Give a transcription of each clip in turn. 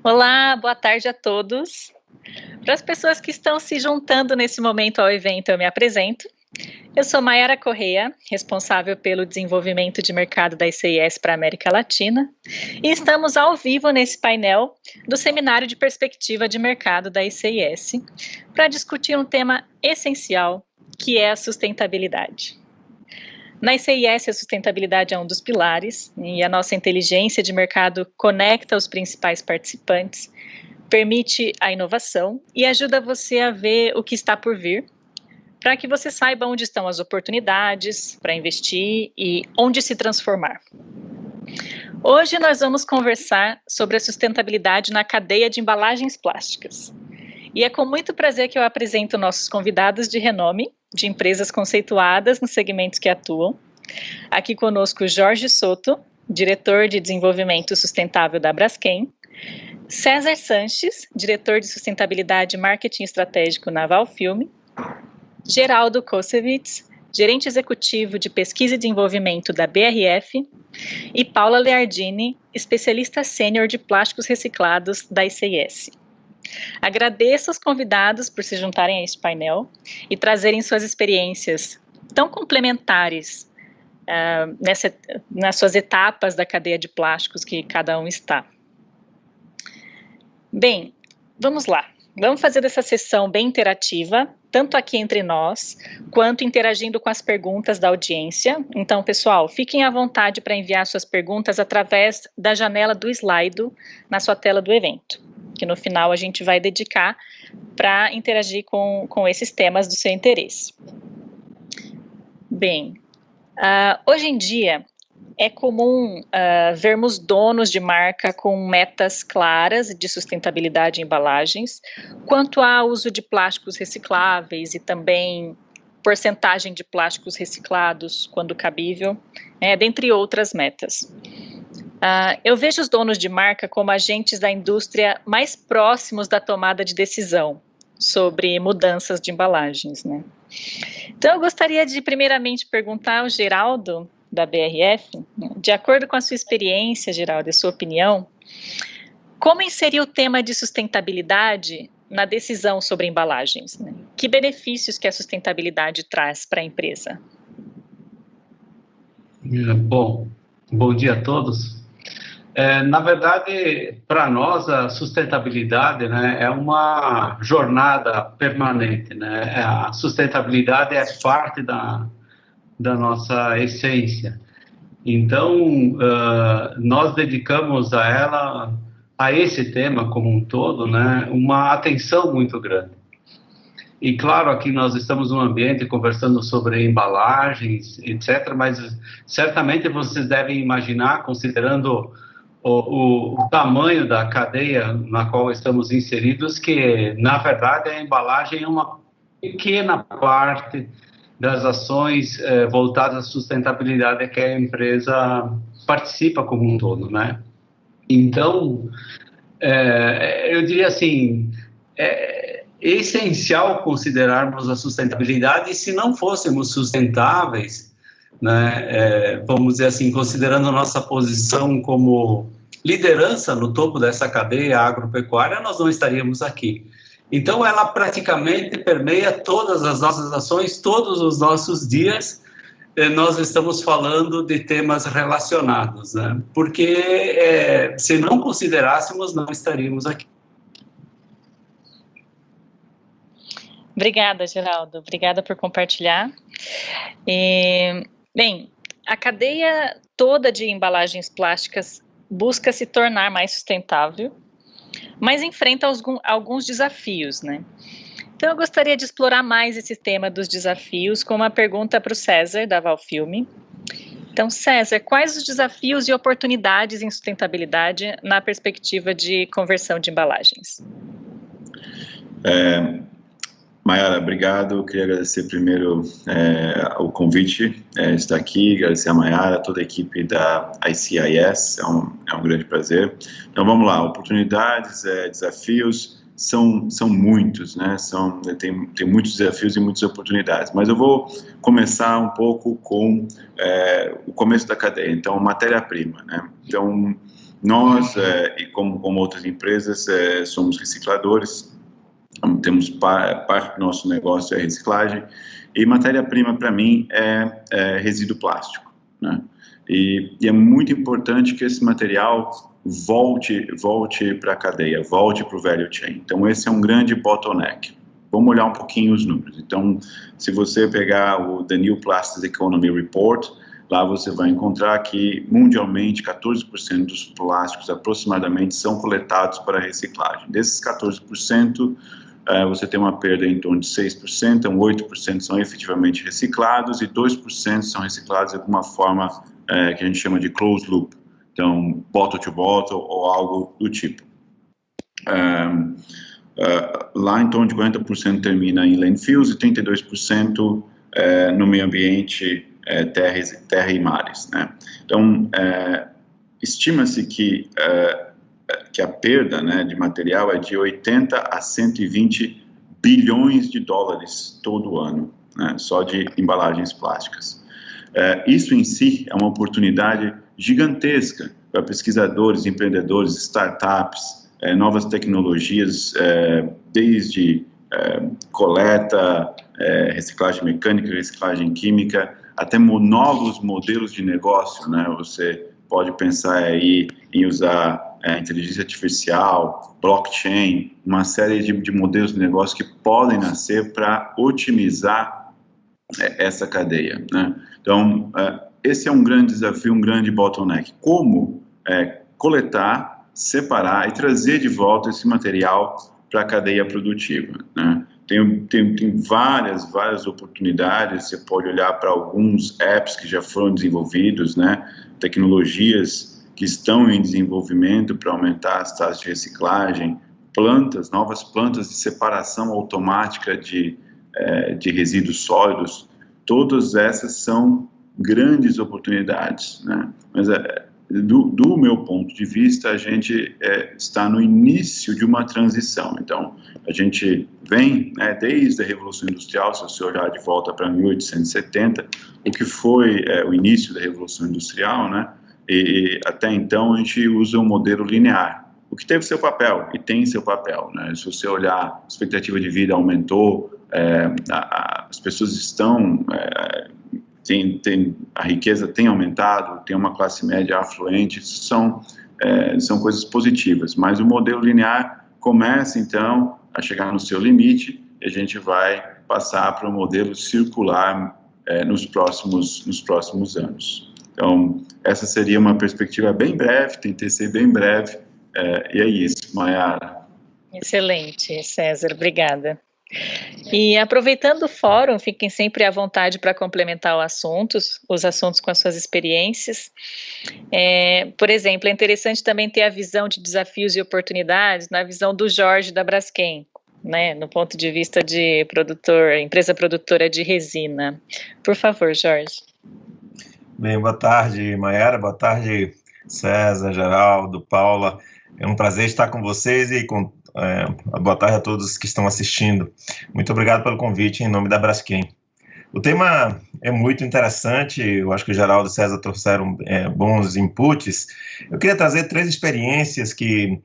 Olá, boa tarde a todos. Para as pessoas que estão se juntando nesse momento ao evento, eu me apresento. Eu sou Mayara Correia, responsável pelo desenvolvimento de mercado da ICIS para a América Latina, e estamos ao vivo nesse painel do Seminário de Perspectiva de Mercado da ICIS, para discutir um tema essencial, que é a sustentabilidade. Na ICIS, a sustentabilidade é um dos pilares, e a nossa inteligência de mercado conecta os principais participantes, permite a inovação e ajuda você a ver o que está por vir, para que você saiba onde estão as oportunidades para investir e onde se transformar. Hoje nós vamos conversar sobre a sustentabilidade na cadeia de embalagens plásticas. E é com muito prazer que eu apresento nossos convidados de renome, de empresas conceituadas nos segmentos que atuam. Aqui conosco Jorge Soto, diretor de desenvolvimento sustentável da Braskem, César Sanches, diretor de sustentabilidade e marketing estratégico na Valfilme, Geraldo Kosevitz, gerente executivo de pesquisa e desenvolvimento da BRF, e Paula Leardini, especialista sênior de plásticos reciclados da ICIS. Agradeço aos convidados por se juntarem a este painel e trazerem suas experiências tão complementares nas suas etapas da cadeia de plásticos que cada um está. Bem, vamos lá. Vamos fazer dessa sessão bem interativa, tanto aqui entre nós, quanto interagindo com as perguntas da audiência. Então, pessoal, fiquem à vontade para enviar suas perguntas através da janela do Slido na sua tela do evento, que no final a gente vai dedicar para interagir com esses temas do seu interesse. Bem, hoje em dia é comum vermos donos de marca com metas claras de sustentabilidade em embalagens, quanto ao uso de plásticos recicláveis e também porcentagem de plásticos reciclados, quando cabível, dentre outras metas. Eu vejo os donos de marca como agentes da indústria mais próximos da tomada de decisão sobre mudanças de embalagens, né? Então, eu gostaria de primeiramente perguntar ao Geraldo, da BRF, de acordo com a sua experiência, Geraldo, e a sua opinião, como inserir o tema de sustentabilidade na decisão sobre embalagens, né? Que benefícios que a sustentabilidade traz para a empresa? Bom dia a todos. Na verdade, para nós, a sustentabilidade, né, é uma jornada permanente, né? A sustentabilidade é parte da nossa essência. Então, nós dedicamos a esse tema como um todo, né, uma atenção muito grande. E claro, aqui nós estamos num ambiente conversando sobre embalagens, etc., mas certamente vocês devem imaginar, considerando o tamanho da cadeia na qual estamos inseridos, que, na verdade, a embalagem é uma pequena parte das ações voltadas à sustentabilidade que a empresa participa como um todo, né? Então, eu diria assim, é essencial considerarmos a sustentabilidade, e se não fôssemos sustentáveis, né, vamos dizer assim, considerando a nossa posição como liderança no topo dessa cadeia agropecuária, nós não estaríamos aqui. Então, ela praticamente permeia todas as nossas ações, todos os nossos dias, nós estamos falando de temas relacionados, né? Porque se não considerássemos, não estaríamos aqui. Obrigada, Geraldo. Obrigada por compartilhar. Bem, a cadeia toda de embalagens plásticas busca se tornar mais sustentável, mas enfrenta alguns desafios, né? Então, eu gostaria de explorar mais esse tema dos desafios com uma pergunta para o César, da Valfilme. Então, César, quais os desafios e oportunidades em sustentabilidade na perspectiva de conversão de embalagens? Mayara, obrigado. Eu queria agradecer primeiro o convite de estar aqui, agradecer a Mayara, toda a equipe da ICIS, é um grande prazer. Então vamos lá, oportunidades, desafios, são muitos, né? Tem muitos desafios e muitas oportunidades, mas eu vou começar um pouco com o começo da cadeia, então matéria-prima, né? Então nós, e como outras empresas, somos recicladores, temos parte do nosso negócio é reciclagem, e matéria-prima para mim é resíduo plástico, né? E é muito importante que esse material volte para a cadeia, volte para o value chain. Então esse é um grande bottleneck. Vamos olhar um pouquinho os números. Então, se você pegar o The New Plastics Economy Report, lá você vai encontrar que mundialmente 14% dos plásticos aproximadamente são coletados para reciclagem. Desses 14%, você tem uma perda em torno de 6%, então 8% são efetivamente reciclados e 2% são reciclados de alguma forma que a gente chama de closed loop, então bottle to bottle ou algo do tipo. Lá em torno de 40% termina em landfills e 32% no meio ambiente, terra e mares, né? Então, estima-se que a perda, né, de material é de 80 a 120 bilhões de dólares todo ano, né, só de embalagens plásticas. Isso em si é uma oportunidade gigantesca para pesquisadores, empreendedores, startups, novas tecnologias, desde coleta, reciclagem mecânica, reciclagem química, até novos modelos de negócio, né? Você pode pensar aí em usar inteligência artificial, blockchain, uma série de modelos de negócio que podem nascer para otimizar essa cadeia, né? Então, esse é um grande desafio, um grande bottleneck. Como coletar, separar e trazer de volta esse material para a cadeia produtiva, né? Tem várias oportunidades. Você pode olhar para alguns apps que já foram desenvolvidos, né? Tecnologias que estão em desenvolvimento para aumentar as taxas de reciclagem, novas plantas de separação automática de resíduos sólidos. Todas essas são grandes oportunidades, né? Mas do meu ponto de vista, a gente está no início de uma transição. Então, a gente vem, né, desde a Revolução Industrial, se você olhar de volta para 1870, o que foi o início da Revolução Industrial, né? E até então a gente usa um modelo linear, o que teve seu papel e tem seu papel, né? Se você olhar, a expectativa de vida aumentou, as pessoas estão... a riqueza tem aumentado, tem uma classe média afluente, são coisas positivas, mas o modelo linear começa então a chegar no seu limite e a gente vai passar para um modelo circular nos próximos anos. Então, essa seria uma perspectiva bem breve, tentei ser bem breve, e é isso, Mayara. Excelente, César, obrigada. E aproveitando o fórum, fiquem sempre à vontade para complementar os assuntos com as suas experiências. Por exemplo, é interessante também ter a visão de desafios e oportunidades na visão do Jorge da Braskem, né, no ponto de vista de empresa produtora de resina. Por favor, Jorge. Bem, boa tarde, Mayara, boa tarde, César, Geraldo, Paula. É um prazer estar com vocês e boa tarde a todos que estão assistindo. Muito obrigado pelo convite em nome da Braskem. O tema é muito interessante, eu acho que o Geraldo e o César trouxeram bons inputs. Eu queria trazer 3 experiências que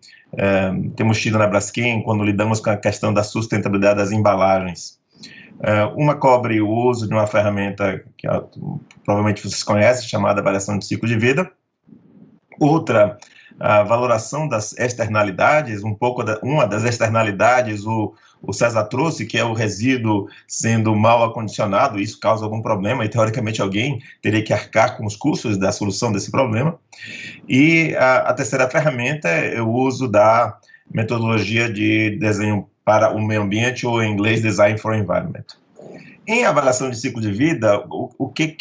temos tido na Braskem quando lidamos com a questão da sustentabilidade das embalagens. Uma cobre o uso de uma ferramenta que provavelmente vocês conhecem, chamada avaliação de ciclo de vida. Outra, a valoração das externalidades, uma das externalidades o César trouxe, que é o resíduo sendo mal acondicionado, isso causa algum problema e teoricamente alguém teria que arcar com os custos da solução desse problema. E a terceira ferramenta é o uso da metodologia de desenho para o meio ambiente, ou em inglês, Design for Environment. Em avaliação de ciclo de vida, o que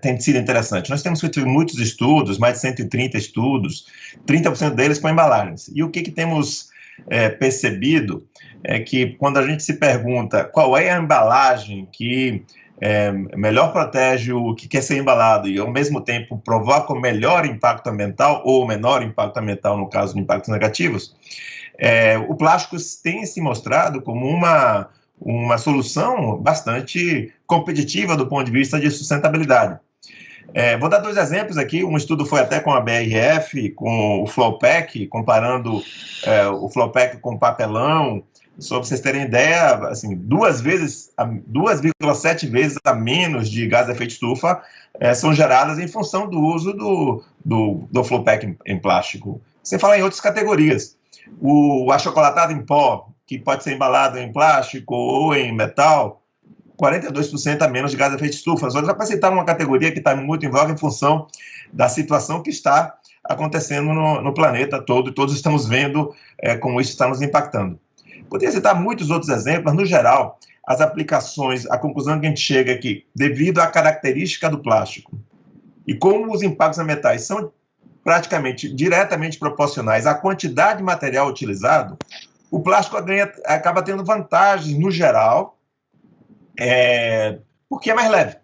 tem sido interessante? Nós temos feito muitos estudos, mais de 130 estudos, 30% deles com embalagens. E o que temos percebido é que quando a gente se pergunta qual é a embalagem que melhor protege o que quer ser embalado e, ao mesmo tempo, provoca o melhor impacto ambiental ou o menor impacto ambiental, no caso de impactos negativos, O plástico tem se mostrado como uma solução bastante competitiva do ponto de vista de sustentabilidade. Vou dar 2 exemplos aqui. Um estudo foi até com a BRF, com o Flowpack, comparando o Flowpack com papelão. Só para vocês terem ideia, assim, 2,7 vezes a menos de gás de efeito estufa são geradas em função do uso do Flowpack em plástico. Você fala em outras categorias. O achocolatado em pó, que pode ser embalado em plástico ou em metal, 42% a menos de gás de efeito estufa. Só para citar uma categoria que está muito em voga em função da situação que está acontecendo no planeta todo, e todos estamos vendo como isso está nos impactando. Poderia citar muitos outros exemplos, mas, no geral, as aplicações, a conclusão que a gente chega aqui, devido à característica do plástico e como os impactos ambientais são praticamente diretamente proporcionais à quantidade de material utilizado, o plástico acaba tendo vantagens, no geral, porque é mais leve.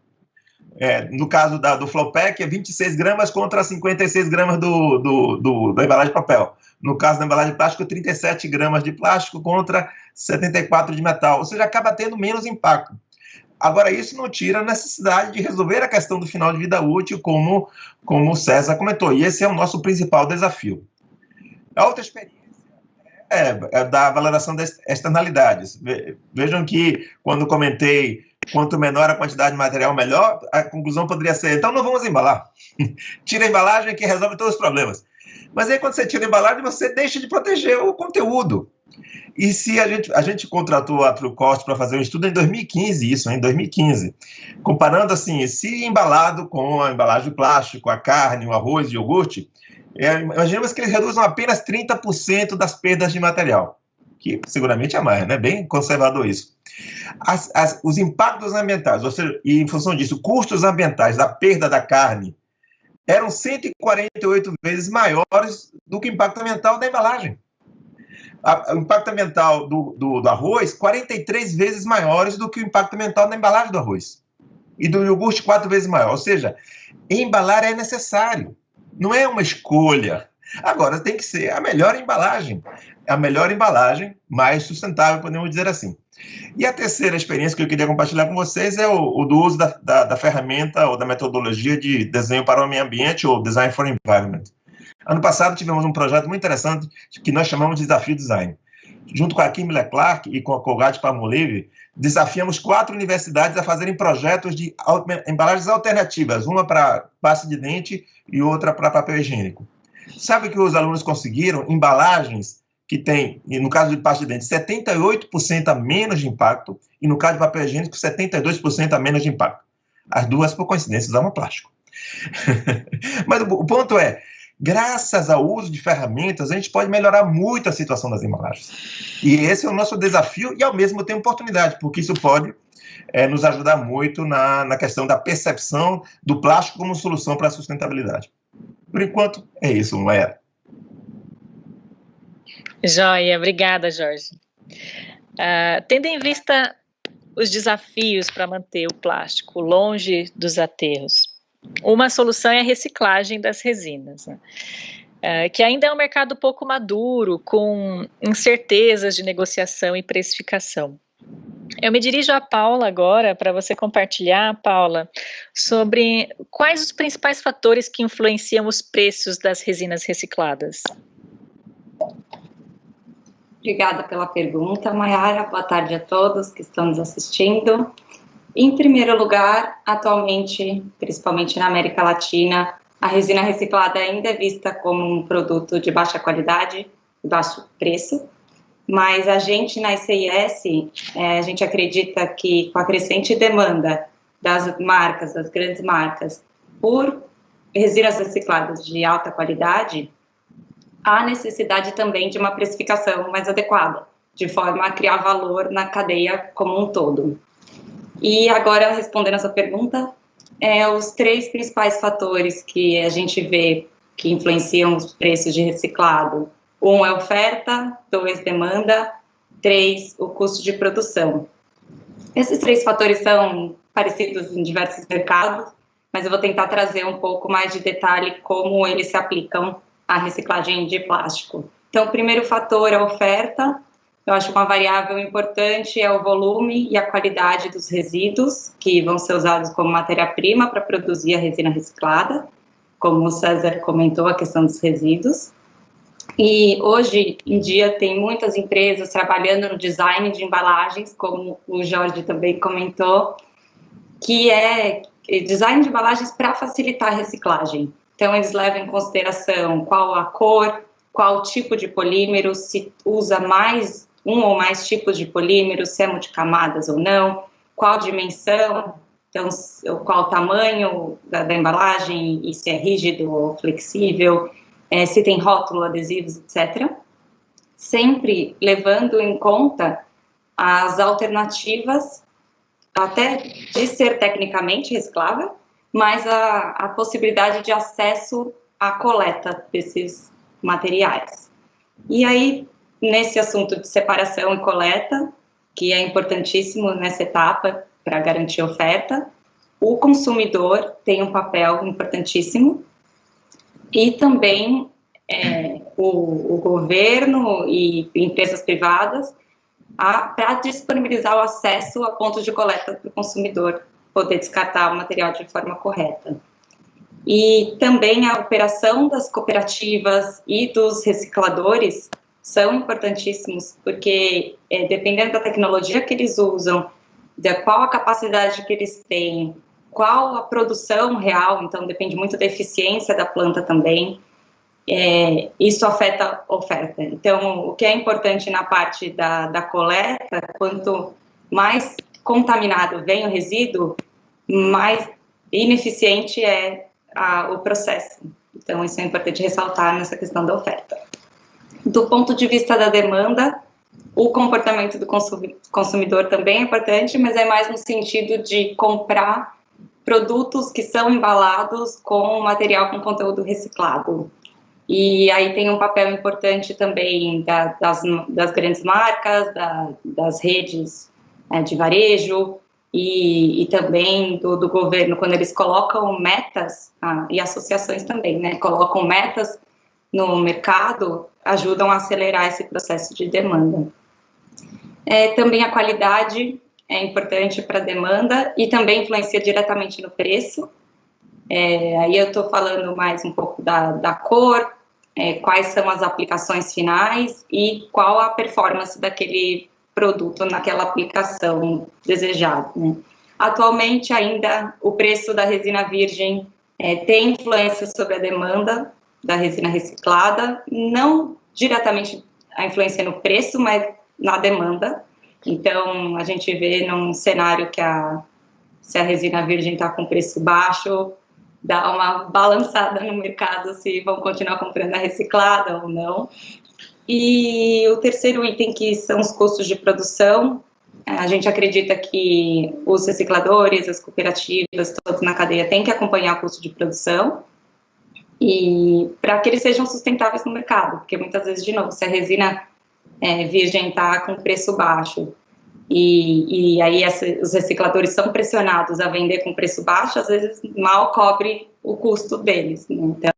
No caso do Flowpack, é 26 gramas contra 56 gramas da embalagem de papel. No caso da embalagem de plástico, 37 gramas de plástico contra 74 de metal. Ou seja, acaba tendo menos impacto. Agora, isso não tira a necessidade de resolver a questão do final de vida útil, como o César comentou. E esse é o nosso principal desafio. A outra experiência é da valoração das externalidades. Vejam que, quando comentei quanto menor a quantidade de material, melhor, a conclusão poderia ser, então não vamos embalar. Tira a embalagem que resolve todos os problemas. Mas aí, quando você tira a embalagem, você deixa de proteger o conteúdo. E se a gente contratou a Trucost para fazer um estudo em 2015, comparando assim, se embalado com a embalagem de plástico, a carne, o arroz e o iogurte, imaginemos que eles reduzam apenas 30% das perdas de material, que seguramente é mais, né? Bem conservador isso. Os impactos ambientais, ou seja, e em função disso, custos ambientais da perda da carne eram 148 vezes maiores do que o impacto ambiental da embalagem. O impacto ambiental do arroz, 43 vezes maiores do que o impacto ambiental da embalagem do arroz. E do iogurte, 4 vezes maior. Ou seja, embalar é necessário. Não é uma escolha. Agora, tem que ser a melhor embalagem. A melhor embalagem, mais sustentável, podemos dizer assim. E a terceira experiência que eu queria compartilhar com vocês é o do uso da ferramenta ou da metodologia de desenho para o meio ambiente, ou Design for Environment. Ano passado, tivemos um projeto muito interessante que nós chamamos de Desafio Design. Junto com a Kimberly-Clark e com a Colgate-Palmolive, desafiamos 4 universidades a fazerem projetos de embalagens alternativas, uma para pasta de dente e outra para papel higiênico. Sabe que os alunos conseguiram embalagens que têm, no caso de pasta de dente, 78% a menos de impacto, e no caso de papel higiênico, 72% a menos de impacto. As duas, por coincidência, usam plástico. Mas o ponto é, graças ao uso de ferramentas, a gente pode melhorar muito a situação das embalagens. E esse é o nosso desafio e, ao mesmo tempo, oportunidade, porque isso pode nos ajudar muito na questão da percepção do plástico como solução para a sustentabilidade. Por enquanto, é isso, Maera. Joia, obrigada, Jorge. Tendo em vista os desafios para manter o plástico longe dos aterros, uma solução é a reciclagem das resinas, né? Que ainda é um mercado pouco maduro, com incertezas de negociação e precificação. Eu me dirijo à Paula agora para você compartilhar, Paula, sobre quais os principais fatores que influenciam os preços das resinas recicladas. Obrigada pela pergunta, Mayara. Boa tarde a todos que estão nos assistindo. Em primeiro lugar, atualmente, principalmente na América Latina, a resina reciclada ainda é vista como um produto de baixa qualidade e baixo preço, mas a gente na ICIS, a gente acredita que com a crescente demanda das marcas, das grandes marcas, por resinas recicladas de alta qualidade, há necessidade também de uma precificação mais adequada, de forma a criar valor na cadeia como um todo. E agora, respondendo a sua pergunta, os 3 principais fatores que a gente vê que influenciam os preços de reciclado. 1 é oferta, 2, demanda, 3, o custo de produção. Esses 3 fatores são parecidos em diversos mercados, mas eu vou tentar trazer um pouco mais de detalhe como eles se aplicam à reciclagem de plástico. Então, o primeiro fator é a oferta. Eu acho uma variável importante é o volume e a qualidade dos resíduos que vão ser usados como matéria-prima para produzir a resina reciclada, como o César comentou, a questão dos resíduos. E hoje em dia tem muitas empresas trabalhando no design de embalagens, como o Jorge também comentou, que é design de embalagens para facilitar a reciclagem. Então, eles levam em consideração qual a cor, qual tipo de polímero, se usa mais um ou mais tipos de polímero, se é multicamadas ou não, qual dimensão, então, qual o tamanho da embalagem, e se é rígido ou flexível, se tem rótulo, adesivos, etc. Sempre levando em conta as alternativas, até de ser tecnicamente reciclável, mas a possibilidade de acesso à coleta desses materiais. E aí, nesse assunto de separação e coleta, que é importantíssimo nessa etapa para garantir a oferta, o consumidor tem um papel importantíssimo e também o governo e empresas privadas para disponibilizar o acesso a pontos de coleta para o consumidor poder descartar o material de forma correta. E também a operação das cooperativas e dos recicladores são importantíssimos, porque dependendo da tecnologia que eles usam, de qual a capacidade que eles têm, qual a produção real, então depende muito da eficiência da planta também, isso afeta a oferta. Então, o que é importante na parte da coleta, quanto mais contaminado vem o resíduo, mais ineficiente é o processo. Então, isso é importante ressaltar nessa questão da oferta. Do ponto de vista da demanda, o comportamento do consumidor também é importante, mas é mais no sentido de comprar produtos que são embalados com material com conteúdo reciclado. E aí tem um papel importante também das grandes marcas, das redes de varejo e também do governo, quando eles colocam metas, e associações também, né, colocam metas no mercado, ajudam a acelerar esse processo de demanda. Também a qualidade é importante para a demanda e também influencia diretamente no preço. Aí eu estou falando mais um pouco da cor, quais são as aplicações finais e qual a performance daquele produto naquela aplicação desejada, né? Atualmente, ainda, o preço da resina virgem tem influência sobre a demanda da resina reciclada, não diretamente a influência no preço, mas na demanda. Então, a gente vê num cenário que se a resina virgem está com preço baixo, dá uma balançada no mercado se vão continuar comprando a reciclada ou não. E o terceiro item, que são os custos de produção, a gente acredita que os recicladores, as cooperativas, todos na cadeia têm que acompanhar o custo de produção e para que eles sejam sustentáveis no mercado, porque muitas vezes, de novo, se a resina virgem está com preço baixo e aí os recicladores são pressionados a vender com preço baixo, às vezes mal cobre o custo deles, né? Então,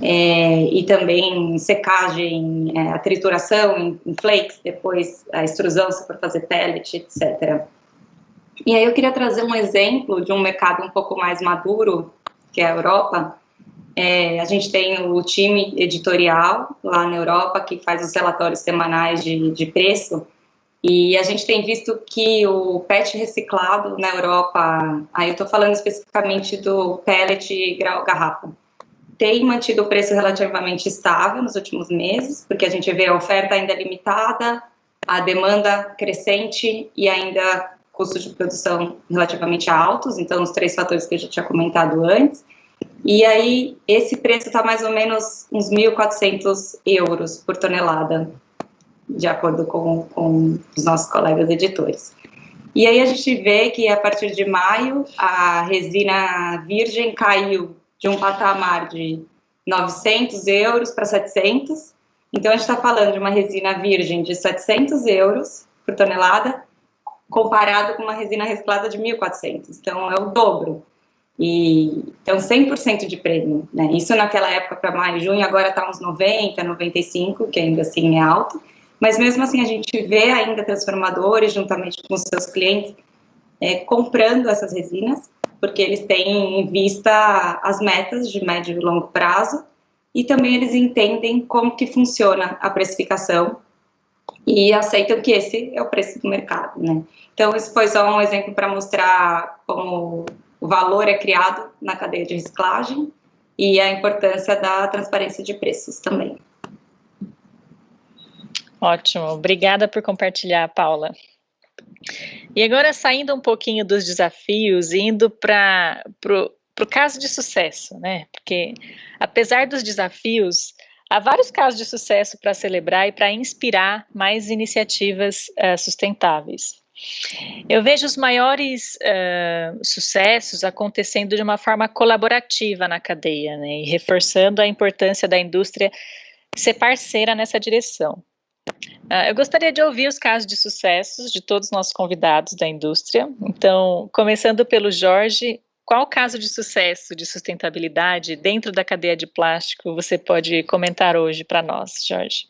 e também secagem, a trituração em flakes, depois a extrusão se for fazer pellet, etc. E aí eu queria trazer um exemplo de um mercado um pouco mais maduro, que é a Europa. A gente tem o time editorial lá na Europa, que faz os relatórios semanais de preço, e a gente tem visto que o PET reciclado na Europa, aí eu estou falando especificamente do pellet grau garrafa, tem mantido o preço relativamente estável nos últimos meses, porque a gente vê a oferta ainda limitada, a demanda crescente e ainda custos de produção relativamente altos, então os 3 fatores que eu já tinha comentado antes. E aí esse preço está mais ou menos uns 1.400 euros por tonelada, de acordo com os nossos colegas editores. E aí a gente vê que a partir de maio a resina virgem caiu de um patamar de 900 euros para 700. Então, a gente está falando de uma resina virgem de 700 euros por tonelada, comparado com uma resina reciclada de 1.400, então é o dobro. Então 100% de prêmio, né? Isso naquela época para maio e junho, agora está uns 90, 95, que ainda assim é alto, mas mesmo assim a gente vê ainda transformadores, juntamente com os seus clientes, comprando essas resinas, porque eles têm em vista as metas de médio e longo prazo, e também eles entendem como que funciona a precificação, e aceitam que esse é o preço do mercado, né? Então, esse foi só um exemplo para mostrar como o valor é criado na cadeia de reciclagem e a importância da transparência de preços também. Ótimo, obrigada por compartilhar, Paula. E agora, saindo um pouquinho dos desafios, indo para o caso de sucesso, né? Porque, apesar dos desafios, há vários casos de sucesso para celebrar e para inspirar mais iniciativas sustentáveis. Eu vejo os maiores sucessos acontecendo de uma forma colaborativa na cadeia, né, e reforçando a importância da indústria ser parceira nessa direção. Eu gostaria de ouvir os casos de sucessos de todos os nossos convidados da indústria. Então, começando pelo Jorge, qual caso de sucesso de sustentabilidade dentro da cadeia de plástico você pode comentar hoje para nós, Jorge?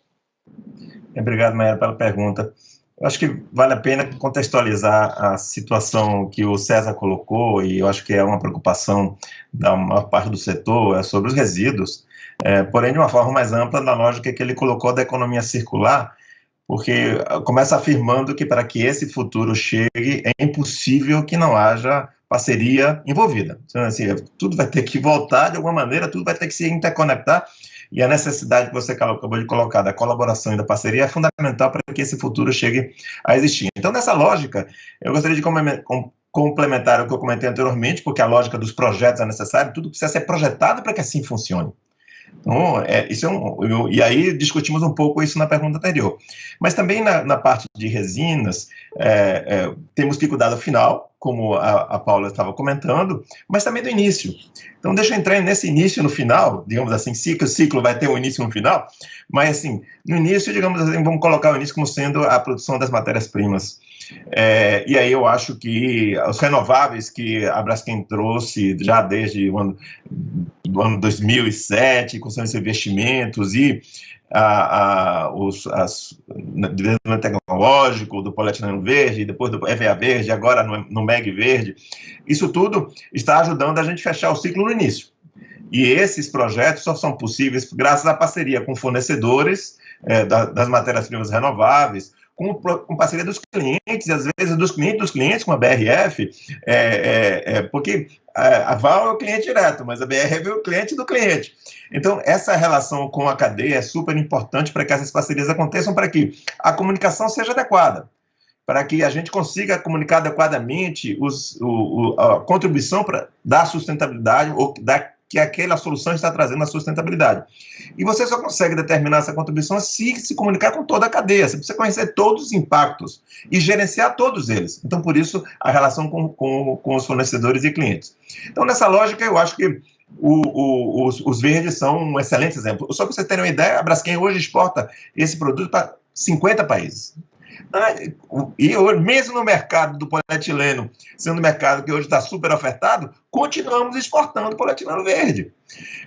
Obrigado, Mayara, pela pergunta. Eu acho que vale a pena contextualizar a situação que o César colocou, e eu acho que é uma preocupação da maior parte do setor, é sobre os resíduos, porém de uma forma mais ampla na lógica que ele colocou da economia circular, porque começa afirmando que para que esse futuro chegue, é impossível que não haja parceria envolvida. Então, assim, tudo vai ter que voltar de alguma maneira, tudo vai ter que se interconectar, e a necessidade que você acabou de colocar da colaboração e da parceria é fundamental para que esse futuro chegue a existir. Então, nessa lógica, eu gostaria de complementar o que eu comentei anteriormente, porque a lógica dos projetos é necessária, tudo precisa ser projetado para que assim funcione. Então, e aí discutimos um pouco isso na pergunta anterior. Mas também na parte de resinas, temos que cuidar do final, como a Paula estava comentando, mas também do início. Então, deixa eu entrar nesse início e no final, digamos assim, o ciclo vai ter um início e um final, mas assim, no início, digamos assim, vamos colocar o início como sendo a produção das matérias-primas. E aí eu acho que os renováveis que a Braskem trouxe já desde o ano 2007, com seus investimentos e o desenvolvimento tecnológico do polietileno verde, depois do EVA verde, agora no MEG verde, isso tudo está ajudando a gente fechar o ciclo no início. E esses projetos só são possíveis graças à parceria com fornecedores das matérias-primas renováveis, com parceria dos clientes, e às vezes dos clientes com a BRF, porque a Val é o cliente direto, mas a BRF é o cliente do cliente. Então, essa relação com a cadeia é super importante para que essas parcerias aconteçam, para que a comunicação seja adequada, para que a gente consiga comunicar adequadamente a contribuição da sustentabilidade, ou que aquela solução está trazendo a sustentabilidade. E você só consegue determinar essa contribuição se comunicar com toda a cadeia, você precisa conhecer todos os impactos e gerenciar todos eles. Então, por isso, a relação com os fornecedores e clientes. Então, nessa lógica, eu acho que os verdes são um excelente exemplo. Só para você ter uma ideia, a Braskem hoje exporta esse produto para 50 países. E hoje, mesmo no mercado do polietileno, sendo um mercado que hoje está super ofertado, continuamos exportando polietileno verde,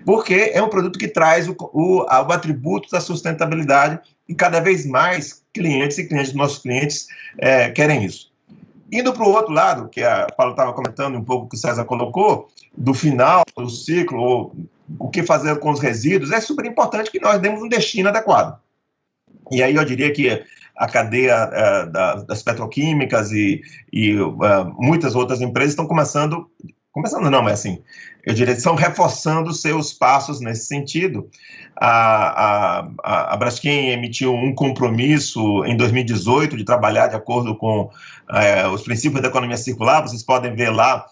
porque é um produto que traz o atributo da sustentabilidade, e cada vez mais clientes dos nossos clientes querem isso. Indo para o outro lado, que a Paula estava comentando um pouco, que o César colocou, do final do ciclo, ou o que fazer com os resíduos, é super importante que nós demos um destino adequado. E aí eu diria que a cadeia das petroquímicas e muitas outras empresas estão começando não, mas assim, eu diria que estão reforçando seus passos nesse sentido. A Braskem emitiu um compromisso em 2018 de trabalhar de acordo com os princípios da economia circular, vocês podem ver lá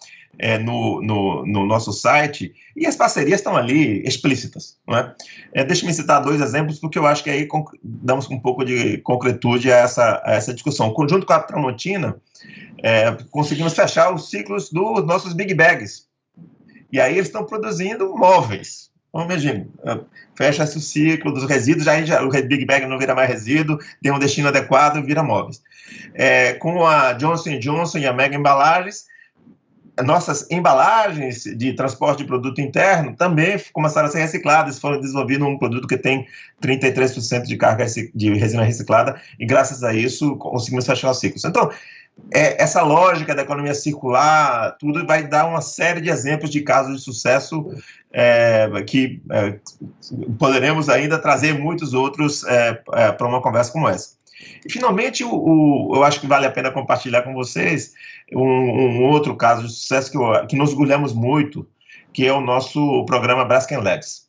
no nosso site, e as parcerias estão ali explícitas, não é? Deixa-me citar 2 exemplos, porque eu acho que aí damos um pouco de concretude a essa discussão. Junto com a Tramontina, conseguimos fechar os ciclos dos nossos Big Bags, e aí eles estão produzindo móveis, Então, imagine, fecha-se o ciclo dos resíduos, o Big Bag não vira mais resíduo, tem um destino adequado, vira móveis. Com a Johnson & Johnson e a Mega Embalagens, nossas embalagens de transporte de produto interno também começaram a ser recicladas, foram desenvolvidos um produto que tem 33% de carga de resina reciclada, e graças a isso conseguimos fechar os ciclos. Então, essa lógica da economia circular, tudo vai dar uma série de exemplos de casos de sucesso que poderemos ainda trazer muitos outros para uma conversa como essa. E, finalmente, eu acho que vale a pena compartilhar com vocês um outro caso de sucesso que nos orgulhamos muito, que é o nosso programa Braskem Labs.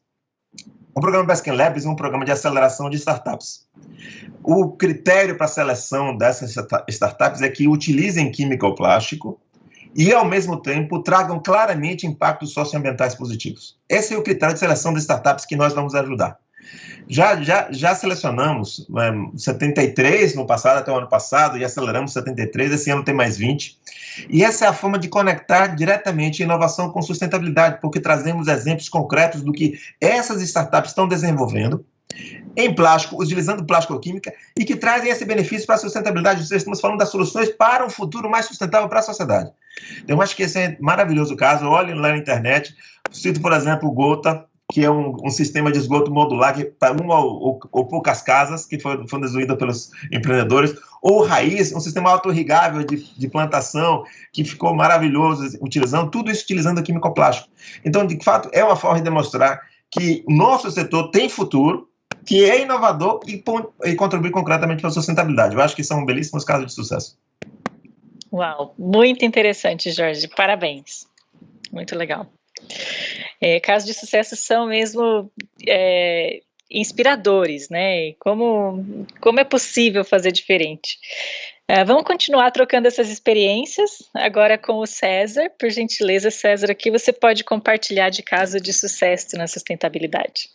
O programa Braskem Labs é um programa de aceleração de startups. O critério para a seleção dessas startups é que utilizem química ou plástico e, ao mesmo tempo, tragam claramente impactos socioambientais positivos. Esse é o critério de seleção de startups que nós vamos ajudar. Já selecionamos 73 no passado, até o ano passado, e aceleramos 73, esse ano tem mais 20. E essa é a forma de conectar diretamente inovação com sustentabilidade, porque trazemos exemplos concretos do que essas startups estão desenvolvendo em plástico, utilizando plasticoquímica, e que trazem esse benefício para a sustentabilidade. Estamos falando das soluções para um futuro mais sustentável para a sociedade. Então, eu acho que esse é um maravilhoso caso. Olhem lá na internet, cito, por exemplo, o Gota, que é um sistema de esgoto modular para uma ou poucas casas, que foi desenvolvido pelos empreendedores, ou Raiz, um sistema autorrigável de plantação, que ficou maravilhoso, tudo isso utilizando químico-plástico. Então, de fato, é uma forma de demonstrar que o nosso setor tem futuro, que é inovador e contribui concretamente para a sustentabilidade. Eu acho que são belíssimos casos de sucesso. Uau, muito interessante, Jorge, parabéns, muito legal. Casos de sucesso são mesmo inspiradores, né? Como é possível fazer diferente. Vamos continuar trocando essas experiências, agora com o César. Por gentileza, César, aqui você pode compartilhar de caso de sucesso na sustentabilidade.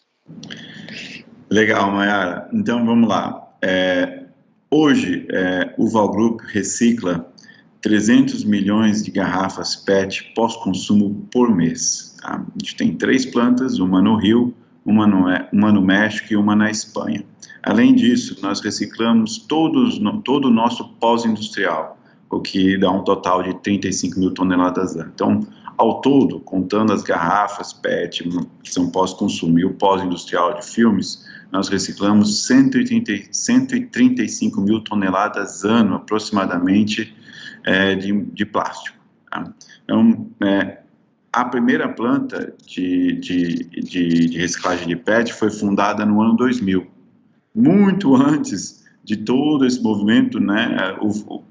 Legal, Mayara. Então, vamos lá. Hoje, o Val Group recicla 300 milhões de garrafas PET pós-consumo por mês. Tá? A gente tem 3 plantas, uma no Rio, uma no México e uma na Espanha. Além disso, nós reciclamos todo o nosso pós-industrial, o que dá um total de 35 mil toneladas ano. Então, ao todo, contando as garrafas PET, que são pós-consumo, e o pós-industrial de filmes, nós reciclamos 135 mil toneladas ano, aproximadamente, de plástico. Tá? Então, a primeira planta de reciclagem de PET foi fundada no ano 2000. Muito antes de todo esse movimento, né,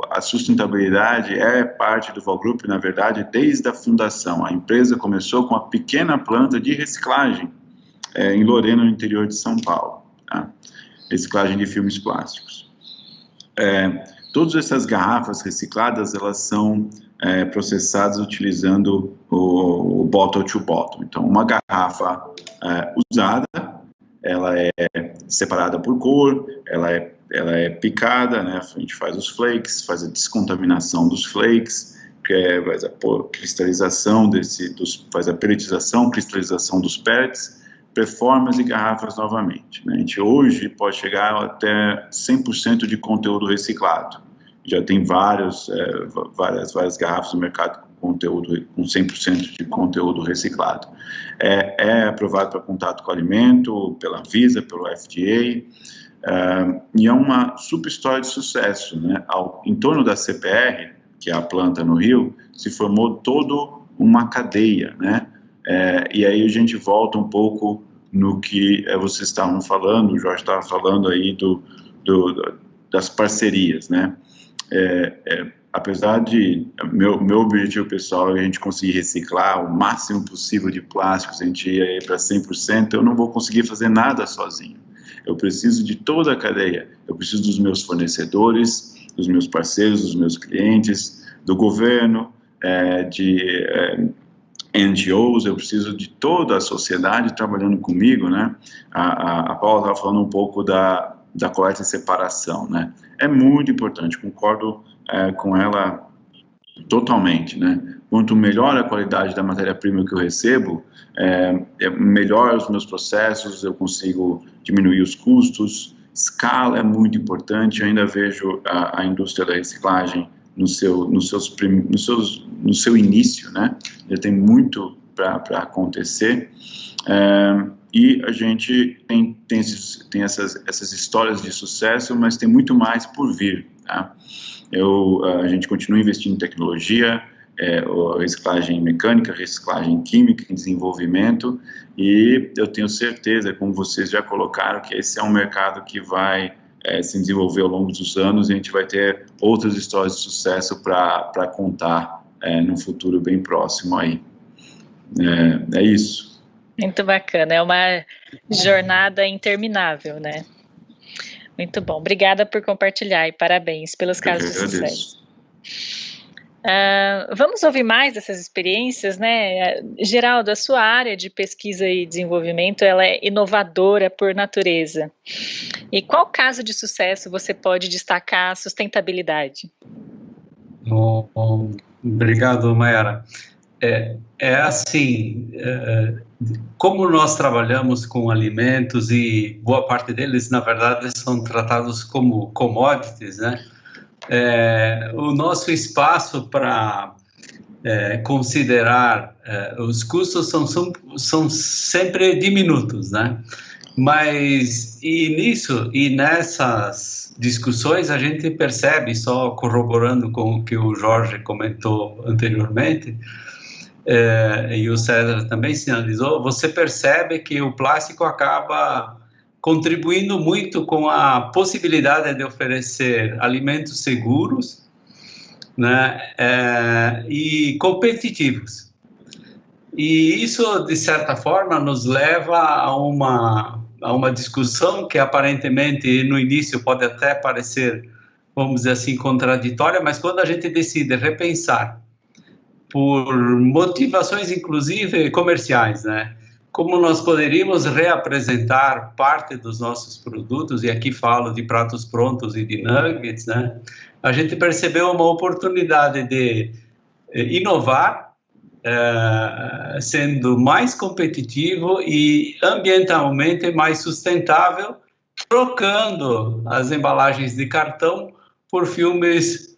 a sustentabilidade é parte do Val Group, na verdade, desde a fundação. A empresa começou com uma pequena planta de reciclagem em Lorena, no interior de São Paulo. Tá? Reciclagem de filmes plásticos. Todas essas garrafas recicladas, elas são processadas utilizando o bottle to bottle. Então, uma garrafa usada, ela é separada por cor, ela é picada, né? A gente faz os flakes, faz a descontaminação dos flakes, faz a cristalização faz a peletização, cristalização dos pellets, preformas e garrafas novamente. Né? A gente hoje pode chegar até 100% de conteúdo reciclado. Já tem várias garrafas no mercado com 100% de conteúdo reciclado. É aprovado para contato com alimento, pela Anvisa, pelo FDA, e é uma super história de sucesso. Né? Em torno da CPR, que é a planta no Rio, se formou toda uma cadeia, né? E aí a gente volta um pouco no que vocês estavam falando, o Jorge estava falando aí das parcerias, né? Apesar de meu objetivo pessoal é a gente conseguir reciclar o máximo possível de plásticos, a gente ir para 100%, eu não vou conseguir fazer nada sozinho. Eu preciso de toda a cadeia, eu preciso dos meus fornecedores, dos meus parceiros, dos meus clientes, do governo, de NGOs, eu preciso de toda a sociedade trabalhando comigo, né? A Paula estava falando um pouco da coleta e separação, né? É muito importante, concordo com ela totalmente, né? quanto melhor a qualidade da matéria-prima que eu recebo, melhor os meus processos, eu consigo diminuir os custos. Escala é muito importante. Eu ainda vejo a indústria da reciclagem no seu início, né? Já tem muito para acontecer. E a gente tem essas histórias de sucesso, mas tem muito mais por vir, tá? A gente continua investindo em tecnologia, reciclagem mecânica, reciclagem química, em desenvolvimento, e eu tenho certeza, como vocês já colocaram, que esse é um mercado que vai se desenvolver ao longo dos anos, e a gente vai ter outras histórias de sucesso para contar num futuro bem próximo aí. É isso. Muito bacana, é uma jornada interminável, né? Muito bom, obrigada por compartilhar e parabéns pelos casos de sucesso. Vamos ouvir mais dessas experiências, né? Geraldo, a sua área de pesquisa e desenvolvimento, ela é inovadora por natureza. E qual caso de sucesso você pode destacar a sustentabilidade? Obrigado, Mayara. Assim, como nós trabalhamos com alimentos e boa parte deles, na verdade, são tratados como commodities, né? O nosso espaço para considerar os custos são sempre diminutos, né? Mas nessas discussões a gente percebe, só corroborando com o que o Jorge comentou anteriormente, e o César também sinalizou, você percebe que o plástico acaba contribuindo muito com a possibilidade de oferecer alimentos seguros, né, e competitivos. E isso, de certa forma, nos leva a uma discussão que aparentemente no início pode até parecer, vamos dizer assim, contraditória, mas quando a gente decide repensar por motivações, inclusive, comerciais, né? Como nós poderíamos reapresentar parte dos nossos produtos, e aqui falo de pratos prontos e de nuggets, né? A gente percebeu uma oportunidade de inovar, sendo mais competitivo e ambientalmente mais sustentável, trocando as embalagens de cartão por filmes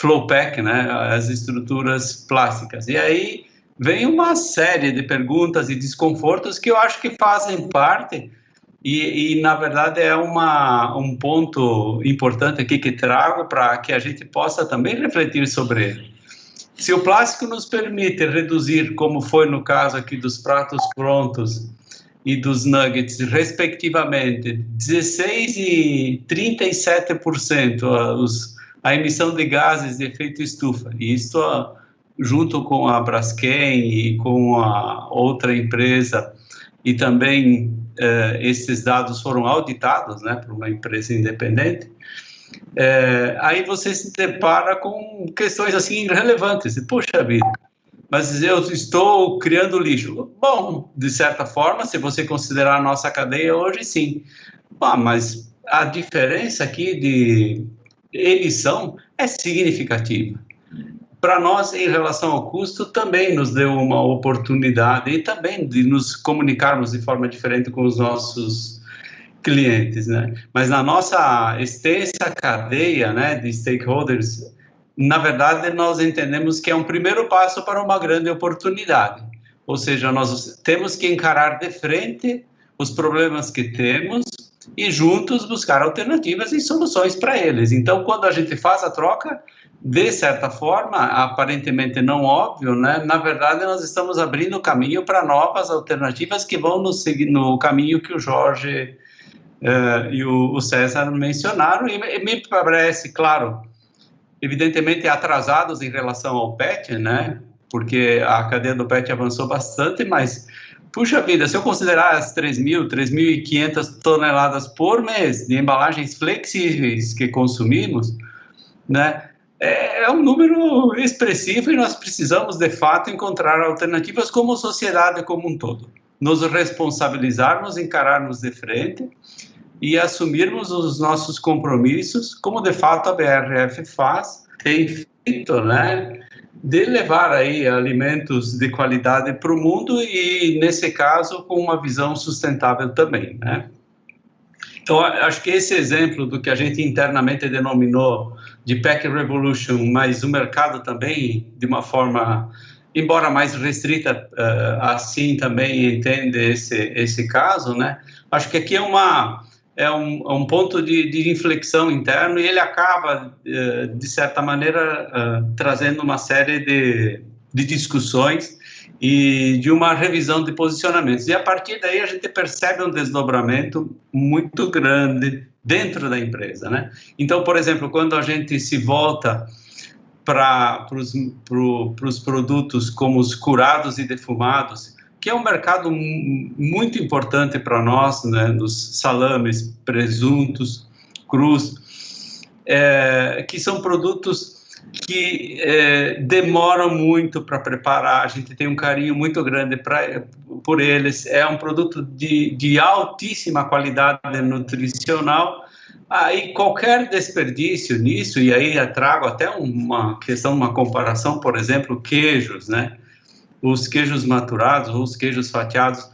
Flowpack, né, as estruturas plásticas. E aí vem uma série de perguntas e desconfortos que eu acho que fazem parte, e na verdade é um ponto importante aqui que trago para que a gente possa também refletir sobre ele. Se o plástico nos permite reduzir, como foi no caso aqui dos pratos prontos e dos nuggets, respectivamente, 16% e 37% a emissão de gases de efeito estufa, e isto junto com a Braskem e com a outra empresa, e também esses dados foram auditados, né, por uma empresa independente, aí você se depara com questões assim relevantes. Puxa vida, mas eu estou criando lixo. Bom, de certa forma, se você considerar a nossa cadeia hoje, sim. Mas a diferença aqui de emissão é significativa. Para nós, em relação ao custo, também nos deu uma oportunidade e também de nos comunicarmos de forma diferente com os nossos clientes, né? Mas na nossa extensa cadeia, né, de stakeholders, na verdade, nós entendemos que é um primeiro passo para uma grande oportunidade. Ou seja, nós temos que encarar de frente os problemas que temos e juntos buscar alternativas e soluções para eles. Então, quando a gente faz a troca, de certa forma, aparentemente não óbvio, né? Na verdade, nós estamos abrindo caminho para novas alternativas que vão no caminho que o Jorge e o César mencionaram, e me parece, claro, evidentemente atrasados em relação ao PET, né? Porque a cadeia do PET avançou bastante, mas puxa vida, se eu considerar as 3.500 toneladas por mês de embalagens flexíveis que consumimos, né, é um número expressivo, e nós precisamos, de fato, encontrar alternativas como sociedade como um todo. Nos responsabilizarmos, encararmos de frente e assumirmos os nossos compromissos, como de fato a BRF tem feito, né? de levar aí alimentos de qualidade para o mundo e, nesse caso, com uma visão sustentável também, né? Então, acho que esse exemplo do que a gente internamente denominou de Pack Revolution, mas o mercado também, de uma forma, embora mais restrita, assim também entende esse caso, né? Acho que aqui é um ponto de inflexão interno e ele acaba, de certa maneira, trazendo uma série de discussões e de uma revisão de posicionamentos. E a partir daí a gente percebe um desdobramento muito grande dentro da empresa, né? Então, por exemplo, quando a gente se volta para os produtos como os curados e defumados, que é um mercado muito importante para nós, né? Dos salames, presuntos, crus, que são produtos que demoram muito para preparar, a gente tem um carinho muito grande por eles, é um produto de altíssima qualidade nutricional, aí qualquer desperdício nisso, e aí eu trago até uma questão, uma comparação, por exemplo, queijos, né? Os queijos maturados, ou os queijos fatiados,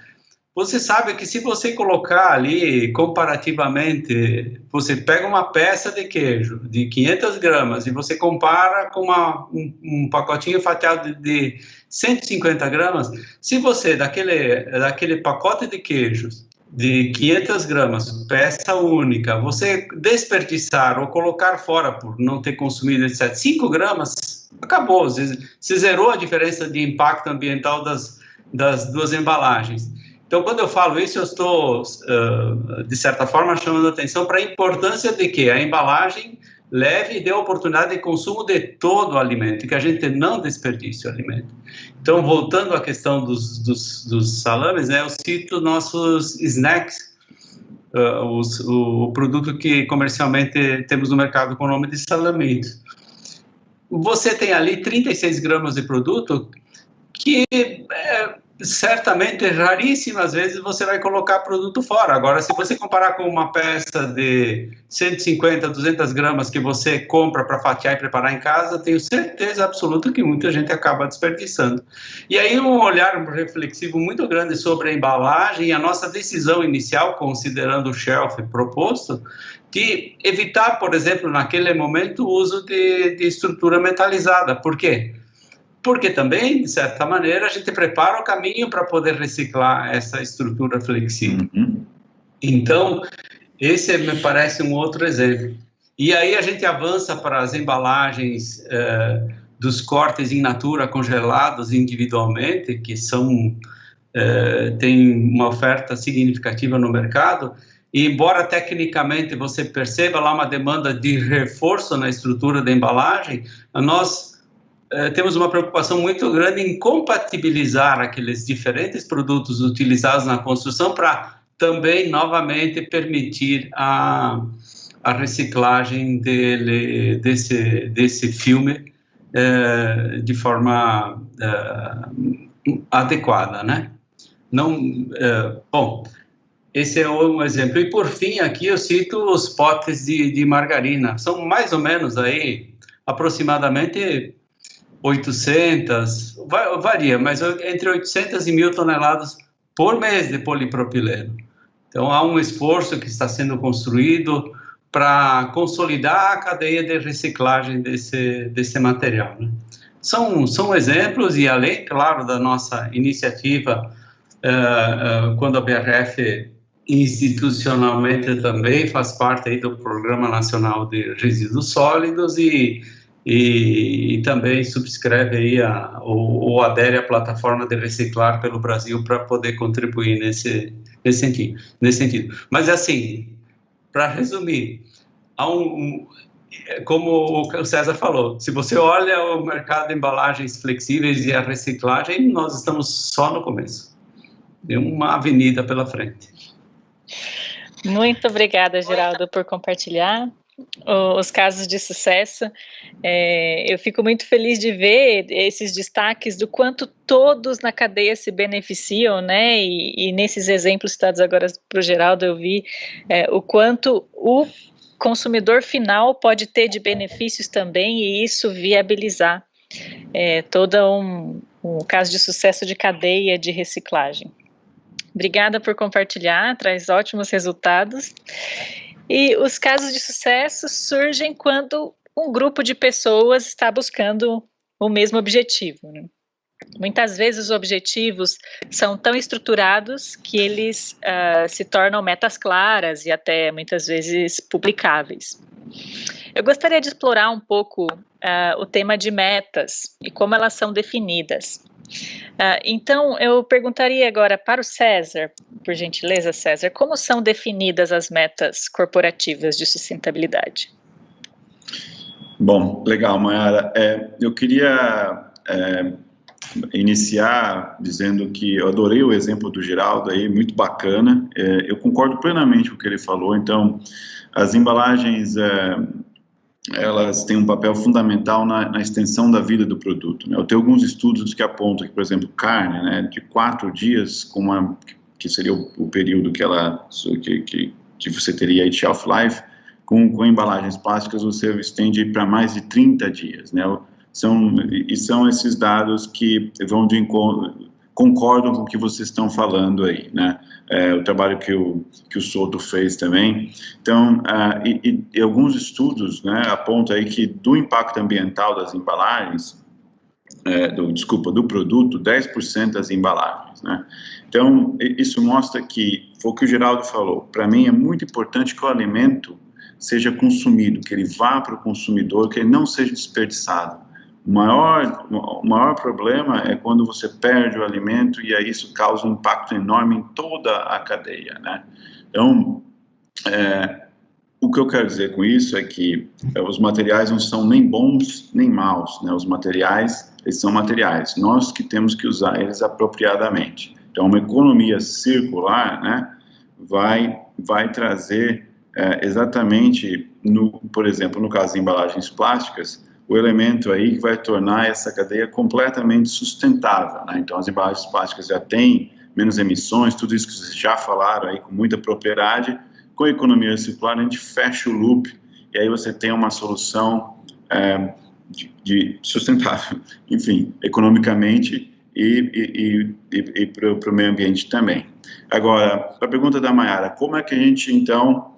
você sabe que se você colocar ali, comparativamente, você pega uma peça de queijo de 500 gramas e você compara com um pacotinho fatiado de 150 gramas, se você, daquele pacote de queijos de 500 gramas, peça única, você desperdiçar ou colocar fora por não ter consumido, etc., 5 gramas, acabou, você zerou a diferença de impacto ambiental das duas embalagens. Então, quando eu falo isso, eu estou, de certa forma, chamando a atenção para a importância de que a embalagem leve e dê a oportunidade de consumo de todo o alimento, que a gente não desperdice o alimento. Então, voltando à questão dos salames, né, eu cito nossos snacks, o produto que comercialmente temos no mercado com o nome de salamitos. Você tem ali 36 gramas de produto que certamente, raríssimas vezes, você vai colocar produto fora. Agora, se você comparar com uma peça de 150, 200 gramas que você compra para fatiar e preparar em casa, tenho certeza absoluta que muita gente acaba desperdiçando. E aí, um olhar reflexivo muito grande sobre a embalagem e a nossa decisão inicial, considerando o shelf proposto, de evitar, por exemplo, naquele momento, o uso de estrutura metalizada. Por quê? Porque também, de certa maneira, a gente prepara o caminho para poder reciclar essa estrutura flexível. Uhum. Então, esse me parece um outro exemplo. E aí a gente avança para as embalagens dos cortes in natura congelados individualmente, que tem uma oferta significativa no mercado, e embora tecnicamente você perceba lá uma demanda de reforço na estrutura da embalagem, nós temos uma preocupação muito grande em compatibilizar aqueles diferentes produtos utilizados na construção para também, novamente, permitir a reciclagem desse filme de forma adequada, né? Bom, esse é um exemplo. E, por fim, aqui eu cito os potes de margarina. São mais ou menos aí, aproximadamente 800, varia, mas entre 800 e 1.000 toneladas por mês de polipropileno. Então, há um esforço que está sendo construído para consolidar a cadeia de reciclagem desse material, né? São exemplos, e além, claro, da nossa iniciativa, quando a BRF institucionalmente também faz parte aí do Programa Nacional de Resíduos Sólidos e também subscreve aí ou adere à plataforma de reciclar pelo Brasil para poder contribuir nesse sentido. Mas, assim, para resumir, como o César falou, se você olha o mercado de embalagens flexíveis e a reciclagem, nós estamos só no começo. Tem uma avenida pela frente. Muito obrigada, Geraldo, por compartilhar os casos de sucesso. Eu fico muito feliz de ver esses destaques do quanto todos na cadeia se beneficiam, né? E nesses exemplos citados agora para o Geraldo, eu vi o quanto o consumidor final pode ter de benefícios também, e isso viabilizar todo um caso de sucesso de cadeia de reciclagem. Obrigada por compartilhar, traz ótimos resultados. E os casos de sucesso surgem quando um grupo de pessoas está buscando o mesmo objetivo, né? Muitas vezes os objetivos são tão estruturados que eles se tornam metas claras e até muitas vezes publicáveis. Eu gostaria de explorar um pouco o tema de metas e como elas são definidas. Então, eu perguntaria agora para o César, por gentileza, César, como são definidas as metas corporativas de sustentabilidade? Bom, legal, Mayara. Eu queria iniciar dizendo que eu adorei o exemplo do Geraldo aí, muito bacana. Eu concordo plenamente com o que ele falou. Então, as embalagens elas têm um papel fundamental na extensão da vida do produto, né? Eu tenho alguns estudos que apontam que, por exemplo, carne, né, de 4 dias, que seria o período que você teria aí de shelf life, com embalagens plásticas você estende para mais de 30 dias, né? São esses dados que vão de encontro, concordam com o que vocês estão falando aí, né? O trabalho que o Souto fez também. Então, e alguns estudos, né, apontam aí que do impacto ambiental das embalagens, do produto, 10% das embalagens, né? Então, isso mostra que, foi o que o Geraldo falou, para mim é muito importante que o alimento seja consumido, que ele vá para o consumidor, que ele não seja desperdiçado. O maior problema é quando você perde o alimento e aí isso causa um impacto enorme em toda a cadeia, né? Então, o que eu quero dizer com isso é que os materiais não são nem bons nem maus, né? Os materiais, eles são materiais, nós que temos que usar eles apropriadamente. Então, uma economia circular, né, vai trazer exatamente, por exemplo, no caso de embalagens plásticas, o elemento aí que vai tornar essa cadeia completamente sustentável, né? Então, as embalagens plásticas já têm menos emissões, tudo isso que vocês já falaram aí com muita propriedade. Com a economia circular, a gente fecha o loop e aí você tem uma solução de sustentável, enfim, economicamente e para o meio ambiente também. Agora, para a pergunta da Mayara, como é que a gente, então,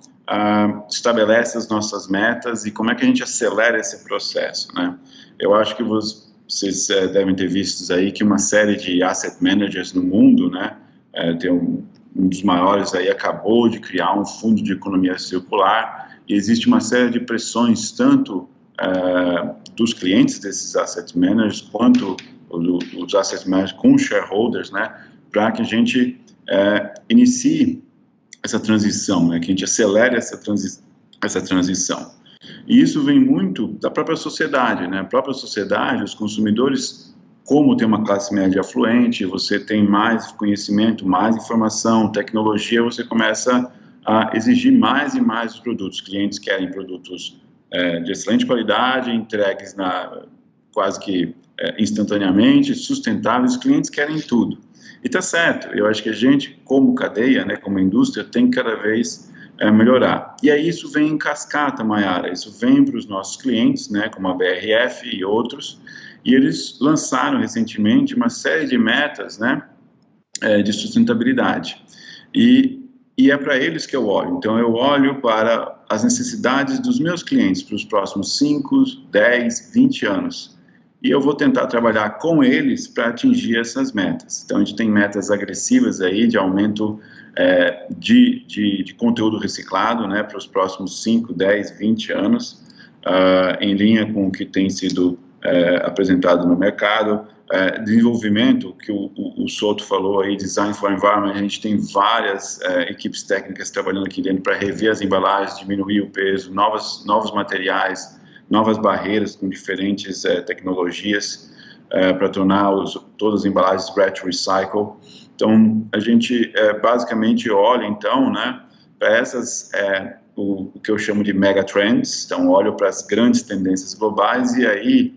estabelece as nossas metas e como é que a gente acelera esse processo, né? Eu acho que vocês devem ter visto aí que uma série de asset managers no mundo, né, tem um dos maiores aí acabou de criar um fundo de economia circular e existe uma série de pressões tanto dos clientes desses asset managers quanto dos asset managers com shareholders, né, para que a gente inicie essa transição, né, que a gente acelere essa transição. E isso vem muito da própria sociedade, né? A própria sociedade, os consumidores, como tem uma classe média afluente, você tem mais conhecimento, mais informação, tecnologia, você começa a exigir mais e mais os produtos. Os clientes querem produtos de excelente qualidade, entregues quase que instantaneamente, sustentáveis, os clientes querem tudo. E tá certo, eu acho que a gente, como cadeia, né, como indústria, tem que cada vez melhorar. E aí isso vem em cascata, Mayara, isso vem para os nossos clientes, né, como a BRF e outros, e eles lançaram recentemente uma série de metas, né, de sustentabilidade. E é para eles que eu olho. Então, eu olho para as necessidades dos meus clientes para os próximos 5, 10, 20 anos. E eu vou tentar trabalhar com eles para atingir essas metas. Então, a gente tem metas agressivas aí de aumento de conteúdo reciclado, né, para os próximos 5, 10, 20 anos, em linha com o que tem sido apresentado no mercado. Desenvolvimento, que o Souto falou aí, Design for Environment, a gente tem várias equipes técnicas trabalhando aqui dentro para rever as embalagens, diminuir o peso, novos materiais, novas barreiras com diferentes tecnologias para tornar todas as embalagens retro-recycle. Então, a gente basicamente olha, então, né, para essas, o que eu chamo de mega trends, então olho para as grandes tendências globais e aí,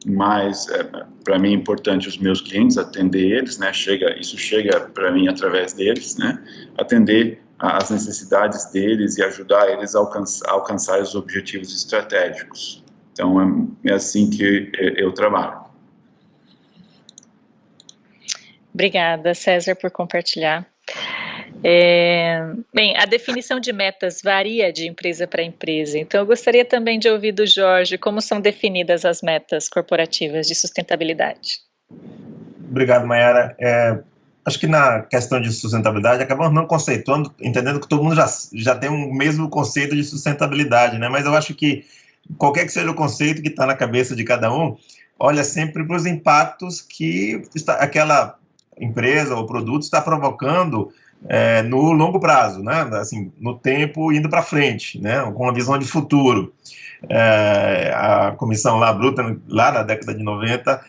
mais, para mim, é importante os meus clientes, atender eles, né, isso chega para mim através deles, né, atender as necessidades deles e ajudar eles a alcançar os objetivos estratégicos. Então, é assim que eu trabalho. Obrigada, César, por compartilhar. Bem, a definição de metas varia de empresa para empresa, então eu gostaria também de ouvir do Jorge como são definidas as metas corporativas de sustentabilidade. Obrigado, Mayara. Acho que na questão de sustentabilidade acabamos não conceituando, entendendo que todo mundo já tem o mesmo conceito de sustentabilidade, né? Mas eu acho que qualquer que seja o conceito que está na cabeça de cada um, olha sempre para os impactos que aquela empresa ou produto está provocando no longo prazo, né? Assim, no tempo indo para frente, né? Com uma visão de futuro. A comissão lá, Brundtland, lá na década de 90,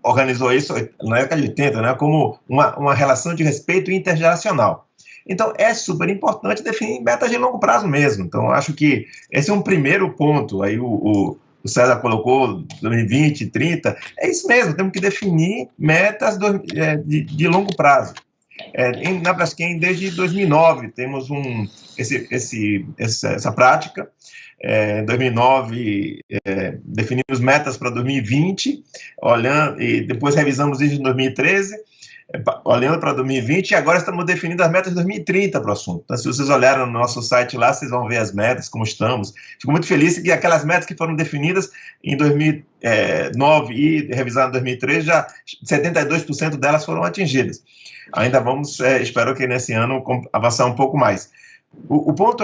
organizou isso na década de 80, né? Como uma relação de respeito intergeracional. Então, é super importante definir metas de longo prazo mesmo. Então, acho que esse é um primeiro ponto. Aí o César colocou 2020, 30. É isso mesmo, temos que definir metas de longo prazo. Na Braskem, desde 2009, temos essa prática. Em 2009, definimos metas para 2020, e depois revisamos isso em 2013, olhando para 2020, e agora estamos definindo as metas de 2030 para o assunto. Então, se vocês olharem no nosso site lá, vocês vão ver as metas, como estamos. Fico muito feliz que aquelas metas que foram definidas em 2009 e revisadas em 2013, já 72% delas foram atingidas. Ainda vamos, espero que nesse ano, avançar um pouco mais. O ponto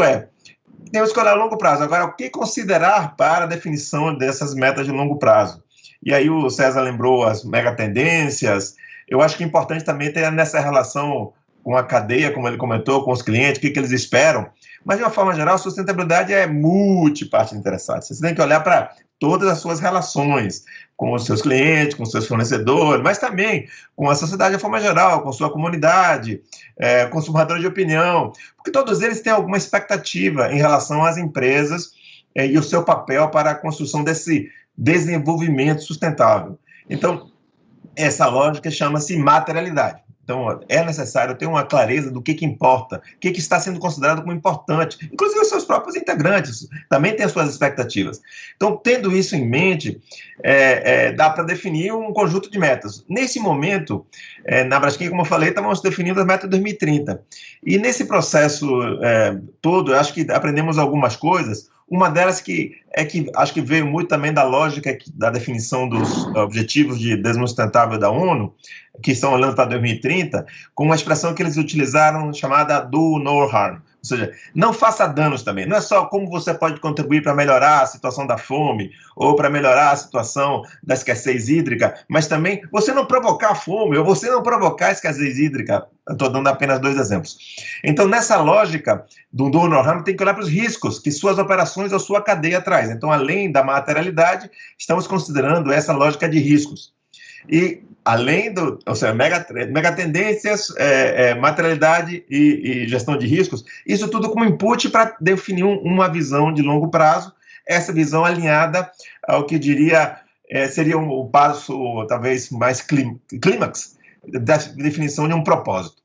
temos que olhar a longo prazo. Agora, o que considerar para a definição dessas metas de longo prazo? E aí o César lembrou as megatendências. Eu acho que é importante também ter nessa relação com a cadeia, como ele comentou, com os clientes, o que eles esperam. Mas, de uma forma geral, a sustentabilidade é multiparte interessada. Você tem que olhar para todas as suas relações, com os seus clientes, com os seus fornecedores, mas também com a sociedade de forma geral, com sua comunidade, com os formadores de opinião, porque todos eles têm alguma expectativa em relação às empresas e o seu papel para a construção desse desenvolvimento sustentável. Então, essa lógica chama-se materialidade. Então, é necessário ter uma clareza do que importa, o que está sendo considerado como importante. Inclusive, os seus próprios integrantes também têm as suas expectativas. Então, tendo isso em mente, dá para definir um conjunto de metas. Nesse momento, na Braskem, como eu falei, estamos definindo as metas de 2030. E nesse processo todo, eu acho que aprendemos algumas coisas. Uma delas acho que veio muito também da lógica da definição dos Objetivos de Desenvolvimento Sustentável da ONU, que estão olhando para 2030, com uma expressão que eles utilizaram chamada do no harm. Ou seja, não faça danos também. Não é só como você pode contribuir para melhorar a situação da fome ou para melhorar a situação da escassez hídrica, mas também você não provocar fome ou você não provocar a escassez hídrica. Estou dando apenas 2 exemplos. Então, nessa lógica do no harm, tem que olhar para os riscos que suas operações ou sua cadeia traz. Então, além da materialidade, estamos considerando essa lógica de riscos. E além ou seja, megatendências, materialidade e gestão de riscos, isso tudo como input para definir uma visão de longo prazo, essa visão alinhada ao que diria seria um passo talvez mais clímax da definição de um propósito.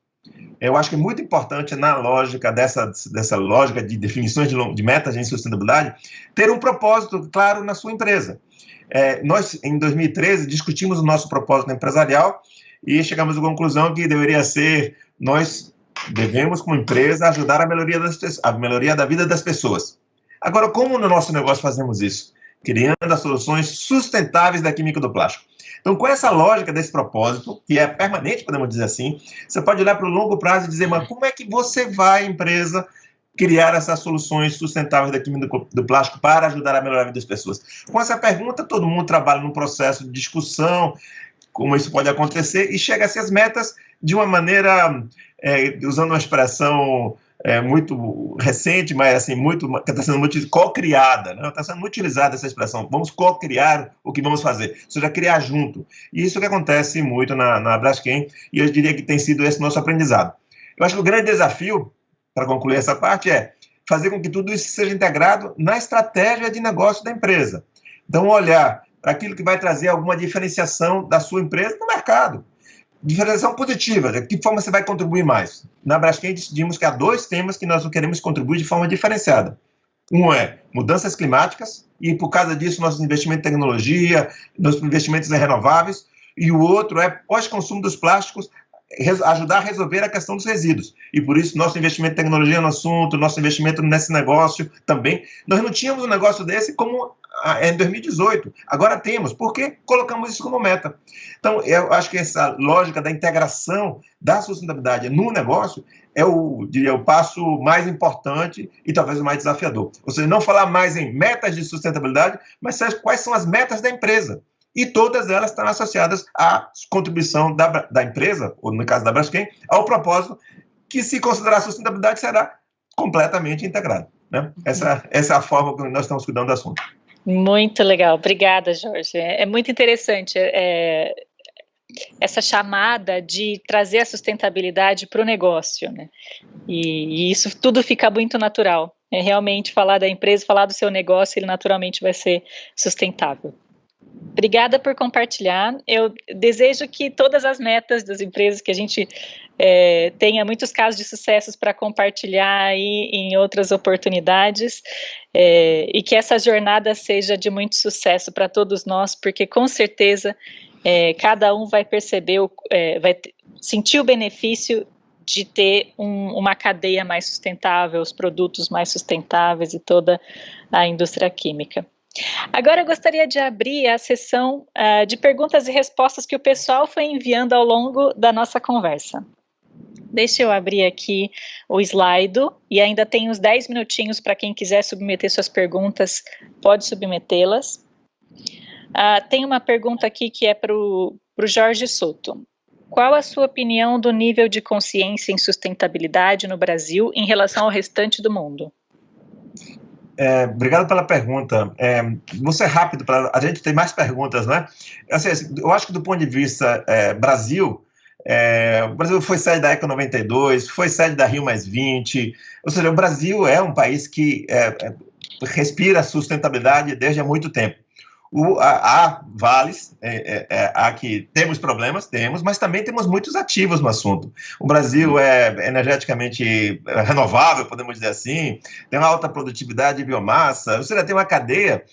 Eu acho que é muito importante na lógica dessa lógica de definições de metas de sustentabilidade, ter um propósito claro na sua empresa. Nós, em 2013, discutimos o nosso propósito empresarial e chegamos à conclusão que deveria ser: nós devemos, como empresa, ajudar a melhoria da vida das pessoas. Agora, como no nosso negócio fazemos isso? Criando as soluções sustentáveis da química do plástico. Então, com essa lógica desse propósito, que é permanente, podemos dizer assim, você pode olhar para o longo prazo e dizer: mas como é que você vai, empresa, criar essas soluções sustentáveis da química do plástico para ajudar a melhorar a vida das pessoas? Com essa pergunta, todo mundo trabalha num processo de discussão, como isso pode acontecer, e chega a essas metas de uma maneira, usando uma expressão muito recente, mas assim, que está sendo muito co-criada, né? Está sendo muito utilizada essa expressão: vamos co-criar o que vamos fazer, ou seja, criar junto. E isso que acontece muito na Braskem, e eu diria que tem sido esse nosso aprendizado. Eu acho que o grande desafio, para concluir essa parte, é fazer com que tudo isso seja integrado na estratégia de negócio da empresa. Então, olhar para aquilo que vai trazer alguma diferenciação da sua empresa no mercado. Diferenciação positiva, de que forma você vai contribuir mais. Na Braskem, decidimos que há 2 temas que nós queremos contribuir de forma diferenciada. Um é mudanças climáticas, e por causa disso, nossos investimentos em tecnologia, nossos investimentos em renováveis, e o outro é pós-consumo dos plásticos, ajudar a resolver a questão dos resíduos. E por isso, nosso investimento em tecnologia no assunto, nosso investimento nesse negócio também. Nós não tínhamos um negócio desse como em 2018. Agora temos, porque colocamos isso como meta. Então, eu acho que essa lógica da integração da sustentabilidade no negócio é o passo mais importante e talvez o mais desafiador. Ou seja, não falar mais em metas de sustentabilidade, mas quais são as metas da empresa. E todas elas estão associadas à contribuição da empresa, ou no caso da Braskem, ao propósito que, se considerar a sustentabilidade, será completamente integrado. Né? Essa é a forma como nós estamos cuidando do assunto. Muito legal, obrigada, Jorge. É muito interessante essa chamada de trazer a sustentabilidade para o negócio, né? E isso tudo fica muito natural. É realmente falar da empresa, falar do seu negócio, ele naturalmente vai ser sustentável. Obrigada por compartilhar. Eu desejo que todas as metas das empresas, que a gente tenha muitos casos de sucessos para compartilhar aí em outras oportunidades, e que essa jornada seja de muito sucesso para todos nós, porque com certeza cada um vai perceber, vai sentir o benefício de ter uma cadeia mais sustentável, os produtos mais sustentáveis e toda a indústria química. Agora eu gostaria de abrir a sessão de perguntas e respostas que o pessoal foi enviando ao longo da nossa conversa. Deixa eu abrir aqui o slide e ainda tem uns 10 minutinhos para quem quiser submeter suas perguntas, pode submetê-las. Tem uma pergunta aqui que é para o Jorge Souto. Qual a sua opinião do nível de consciência em sustentabilidade no Brasil em relação ao restante do mundo? Obrigado pela pergunta. Vou ser rápido, a gente tem mais perguntas, né? Assim, eu acho que do ponto de vista Brasil, o Brasil foi sede da ECO 92, foi sede da Rio+20, ou seja, o Brasil é um país que respira sustentabilidade desde há muito tempo. Há vales, há que temos problemas, mas também temos muitos ativos no assunto. O Brasil é energeticamente renovável, podemos dizer assim, tem uma alta produtividade de biomassa, ou seja, tem uma cadeia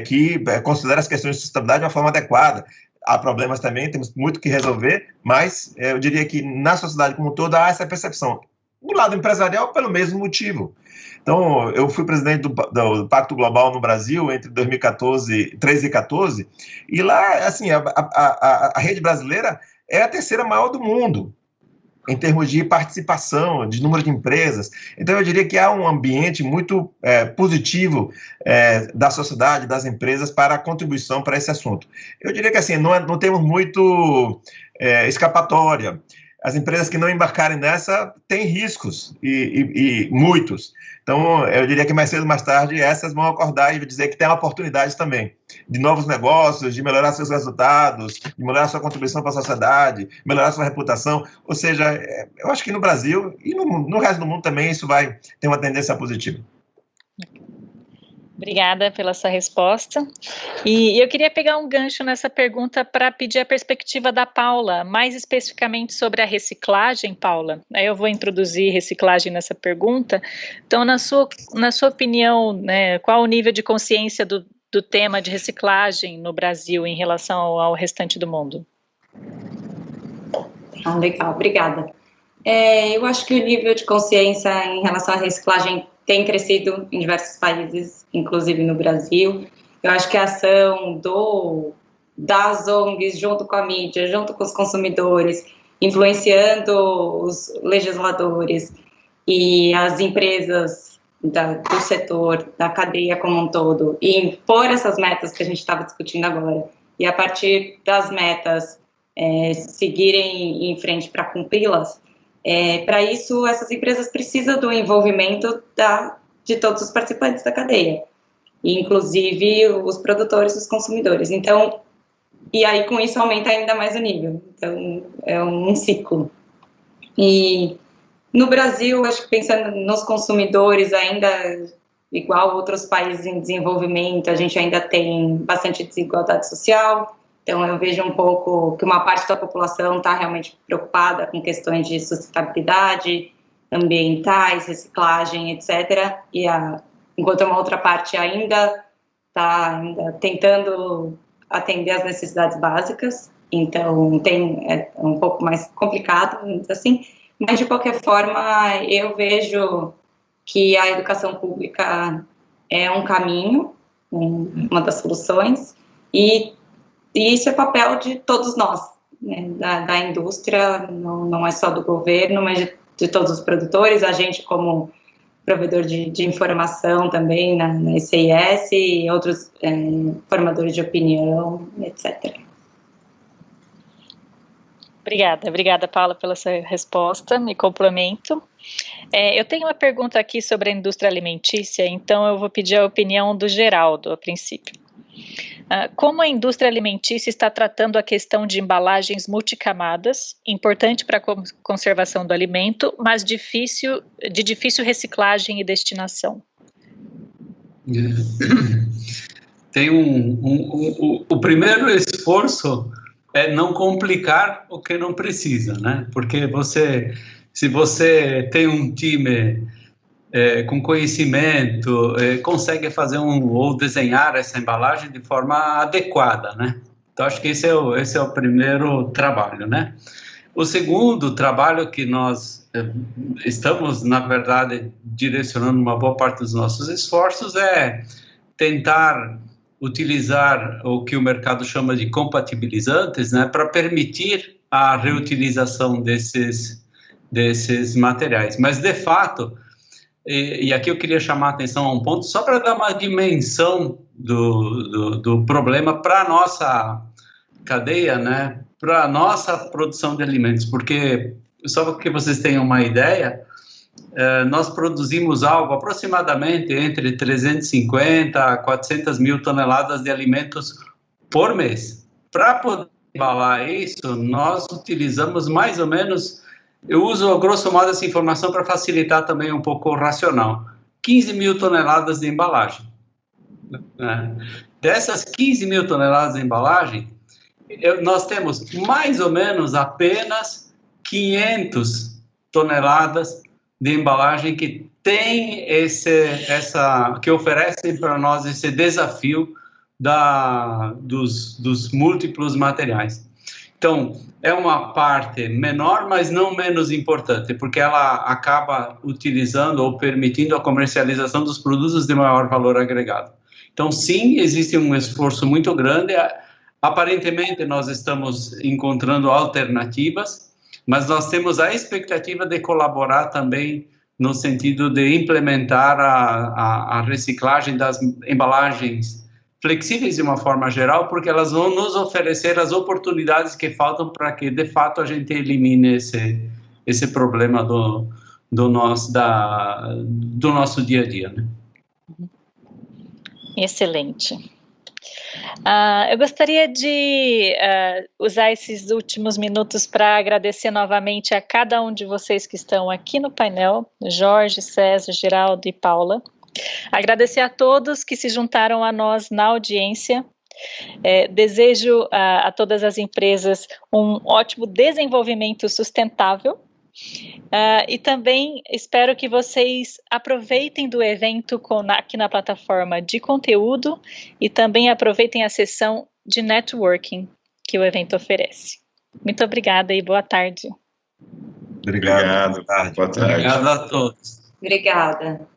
que considera as questões de sustentabilidade de uma forma adequada. Há problemas também, temos muito que resolver, mas eu diria que na sociedade como um todo há essa percepção. Do lado empresarial, pelo mesmo motivo. Então, eu fui presidente do Pacto Global no Brasil entre 2013 e 2014, e lá, assim, a rede brasileira é a terceira maior do mundo, em termos de participação, de número de empresas. Então, eu diria que há um ambiente muito positivo da sociedade, das empresas, para a contribuição para esse assunto. Eu diria que, assim, não temos muito escapatória. As empresas que não embarcarem nessa têm riscos, e muitos. Então, eu diria que mais cedo ou mais tarde, essas vão acordar e dizer que tem oportunidades também, de novos negócios, de melhorar seus resultados, de melhorar sua contribuição para a sociedade, melhorar sua reputação. Ou seja, eu acho que no Brasil e no resto do mundo também isso vai ter uma tendência positiva. Obrigada pela sua resposta. E eu queria pegar um gancho nessa pergunta para pedir a perspectiva da Paula, mais especificamente sobre a reciclagem, Paula. Aí eu vou introduzir reciclagem nessa pergunta. Então, na sua opinião, né, qual o nível de consciência do tema de reciclagem no Brasil em relação ao restante do mundo? Legal, obrigada. Eu acho que o nível de consciência em relação à reciclagem tem crescido em diversos países, inclusive no Brasil. Eu acho que a ação das ONGs, junto com a mídia, junto com os consumidores, influenciando os legisladores e as empresas do setor, da cadeia como um todo, e impor essas metas que a gente estava discutindo agora, e a partir das metas seguirem em frente para cumpri-las. Para isso, essas empresas precisam do envolvimento de todos os participantes da cadeia, inclusive os produtores e os consumidores. Então, e aí com isso aumenta ainda mais o nível. Então, é um ciclo. E no Brasil, acho que pensando nos consumidores, ainda igual outros países em desenvolvimento, a gente ainda tem bastante desigualdade social. Então, eu vejo um pouco que uma parte da população está realmente preocupada com questões de sustentabilidade, ambientais, reciclagem, etc. E enquanto uma outra parte ainda está tentando atender as necessidades básicas, então é um pouco mais complicado, assim, mas de qualquer forma eu vejo que a educação pública é um caminho, uma das soluções, e isso é papel de todos nós, né, da indústria, não é só do governo, mas de todos os produtores, a gente como provedor de informação também na SIS e outros formadores de opinião, etc. Obrigada, Paula, pela sua resposta, me complemento. Eu tenho uma pergunta aqui sobre a indústria alimentícia, então eu vou pedir a opinião do Geraldo, a princípio. Como a indústria alimentícia está tratando a questão de embalagens multicamadas, importante para a conservação do alimento, mas de difícil reciclagem e destinação? Tem o primeiro esforço é não complicar o que não precisa, né? Porque se você tem um time com conhecimento, consegue fazer ou desenhar essa embalagem de forma adequada, né? Então, acho que esse é o primeiro trabalho, né? O segundo trabalho que nós estamos, na verdade, direcionando uma boa parte dos nossos esforços é tentar utilizar o que o mercado chama de compatibilizantes, né, para permitir a reutilização desses materiais. Mas, de fato, e aqui eu queria chamar a atenção a um ponto, só para dar uma dimensão do problema para a nossa cadeia, né, para a nossa produção de alimentos, porque, só para que vocês tenham uma ideia, nós produzimos algo aproximadamente entre 350 a 400 mil toneladas de alimentos por mês. Para poder embalar isso, nós utilizamos mais ou menos, eu uso grosso modo essa informação para facilitar também um pouco o racional, 15 mil toneladas de embalagem. Dessas 15 mil toneladas de embalagem, nós temos mais ou menos apenas 500 toneladas de embalagem que tem que oferecem para nós esse desafio dos múltiplos materiais. Então, é uma parte menor, mas não menos importante, porque ela acaba utilizando ou permitindo a comercialização dos produtos de maior valor agregado. Então, sim, existe um esforço muito grande. Aparentemente, nós estamos encontrando alternativas, mas nós temos a expectativa de colaborar também no sentido de implementar a reciclagem das embalagens flexíveis de uma forma geral, porque elas vão nos oferecer as oportunidades que faltam para que, de fato, a gente elimine esse problema do nosso dia a dia, né? Excelente. Eu gostaria de usar esses últimos minutos para agradecer novamente a cada um de vocês que estão aqui no painel, Jorge, César, Geraldo e Paula. Agradecer a todos que se juntaram a nós na audiência. Desejo a todas as empresas um ótimo desenvolvimento sustentável. E também espero que vocês aproveitem do evento aqui na plataforma de conteúdo e também aproveitem a sessão de networking que o evento oferece. Muito obrigada e boa tarde. Obrigado. Boa tarde. Obrigado a todos. Obrigada.